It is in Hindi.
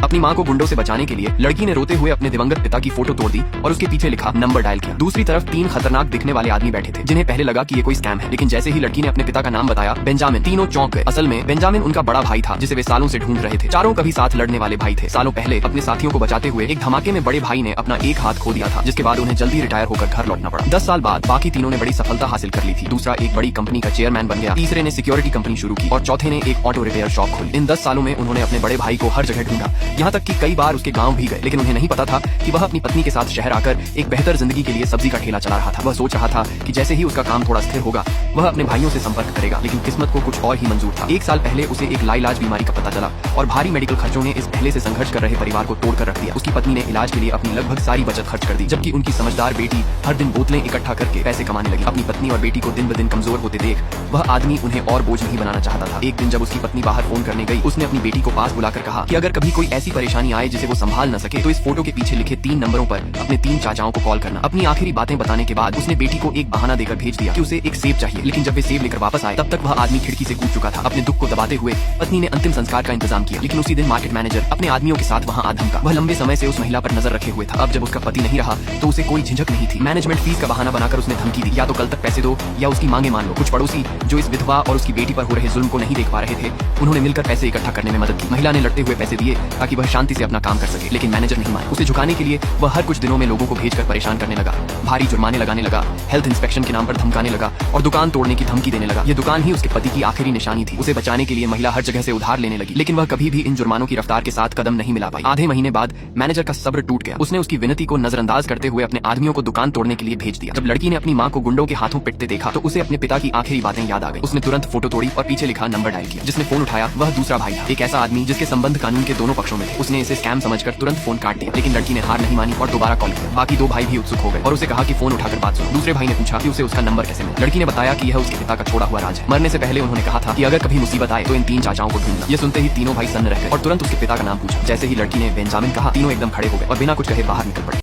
अपनी माँ को गुंडों से बचाने के लिए लड़की ने रोते हुए अपने दिवंगत पिता की फोटो तोड़ दी और उसके पीछे लिखा नंबर डायल किया। दूसरी तरफ 3 खतरनाक दिखने वाले आदमी बैठे थे जिन्हें पहले लगा कि ये कोई स्कैम है, लेकिन जैसे ही लड़की ने अपने पिता का नाम बताया बेंजामिन, तीनों चौंक गए। असल में बेंजामिन उनका बड़ा भाई था जिसे वे सालों से ढूंढ रहे थे। चारों कभी साथ लड़ने वाले भाई थे। सालों पहले अपने साथियों को बचाते हुए एक धमाके में बड़े भाई ने अपना एक हाथ खो दिया था, जिसके बाद उन्हें जल्दी रिटायर होकर घर लौटना पड़ा। 10 साल बाद बाकी तीनों ने बड़ी सफलता हासिल कर ली थी। दूसरा एक बड़ी कंपनी का चेयरमैन बन गया, तीसरे ने सिक्योरिटी कंपनी शुरू की और चौथे ने एक ऑटो रिपेयर शॉप खोली। इन 10 सालों में उन्होंने अपने बड़े भाई को हर जगह ढूंढा, यहाँ तक कि कई बार उसके गांव भी गए, लेकिन उन्हें नहीं पता था कि वह अपनी पत्नी के साथ शहर आकर एक बेहतर जिंदगी के लिए सब्जी का ठेला चला रहा था। वह सोच रहा था कि जैसे ही उसका काम थोड़ा स्थिर होगा वह अपने भाइयों से संपर्क करेगा, लेकिन किस्मत को कुछ और ही मंजूर था। 1 साल पहले उसे एक लाइलाज बीमारी का पता चला और भारी मेडिकल खर्चों ने इस पहले से संघर्ष कर रहे परिवार को तोड़कर रख दिया। उसकी पत्नी ने इलाज के लिए अपनी लगभग सारी बचत खर्च कर दी, जबकि उनकी समझदार बेटी हर दिन बोतलें इकट्ठा करके पैसे कमाने लगी। अपनी पत्नी और बेटी को दिन ब दिन कमजोर होते देख वह आदमी उन्हें और बोझ नहीं बनाना चाहता था। एक दिन जब उसकी पत्नी बाहर फोन करने गई, उसने अपनी बेटी को पास बुलाकर कहा कि अगर कभी कोई ऐसी परेशानी आए जिसे वो संभाल न सके तो इस फोटो के पीछे लिखे 3 नंबरों पर अपने 3 चाचाओं को कॉल करना। अपनी आखिरी बातें बताने के बाद उसने बेटी को एक बहाना देकर भेज दिया कि उसे एक सेब चाहिए, लेकिन जब वे सेब लेकर वापस आए तब तक वह आदमी खिड़की से कूद चुका था। अपने दुख को दबाते हुए पत्नी ने अंतिम संस्कार का इंतजाम किया, लेकिन उसी दिन मार्केट मैनेजर अपने आदमियों के साथ वहाँ आ धमका। वह लंबे समय से उस महिला पर नजर रखे हुए था। अब जब उसका पति नहीं रहा तो उसे कोई झिझक नहीं थी। मैनेजमेंट फीस का बहाना बनाकर उसने धमकी दी, या तो कल तक पैसे दो या उसकी मांगे मान लो। कुछ पड़ोसी जो इस विधवा और उसकी बेटी पर हो रहे जुल्म को नहीं देख पा रहे थे, उन्होंने मिलकर पैसे इकट्ठा करने में मदद की। महिला ने लड़ते हुए पैसे दिए ताकि वह शांति से अपना काम कर सके, लेकिन मैनेजर नहीं माने। उसे झुकाने के लिए वह हर कुछ दिनों में लोगों को भेजकर परेशान करने लगा, भारी जुर्माने लगाने लगा, हेल्थ इंस्पेक्शन के नाम पर धमकाने लगा और दुकान तोड़ने की धमकी देने लगा। ये दुकान ही उसके पति की आखिरी निशानी थी। उसे बचाने के लिए महिला हर जगह से उधार लेने लगी, लेकिन वह कभी भी इन जुर्मानों की रफ्तार के साथ कदम नहीं मिला पाई। आधे महीने बाद मैनेजर का सब्र टूट गया। उसने उसकी विनती को नजरअंदाज करते हुए अपने आदमियों को दुकान तोड़ने के लिए भेज दिया। जब लड़की ने अपनी माँ को गुंडों के हाथों पिटते देखा तो उसे अपने पिता की आखिरी बातें याद आ गई। उसने तुरंत फोटो तोड़ी और पीछे लिखा नंबर डायल किया। जिसने फोन उठाया वह दूसरा भाई था, एक ऐसा आदमी जिसके संबंध कानून के दोनों पक्षों में थे। उसने इसे स्कैम समझकर तुरंत फोन काट दिया, लेकिन लड़की ने हार नहीं मानी और दोबारा कॉल किया। बाकी 2 भाई भी उत्सुक हो गए और उसे कहा कि फोन उठाकर बात सुनो। दूसरे भाई ने पूछा कि उसे उसका नंबर कैसे मिला। लड़की ने बताया कि यह उसके पिता का छोड़ा हुआ राज है। मरने से पहले उन्होंने कहा था कि अगर कभी मुसीबत आए तो इन 3 चाचाओं को ढूंढना। ये सुनते ही तीनों भाई सन्न रह गए और तुरंत उसके पिता का नाम पूछा। जैसे ही लड़की ने बेंजामिन कहा, तीनों एकदम खड़े हो गए और बिना कुछ कहे बाहर निकल पड़े।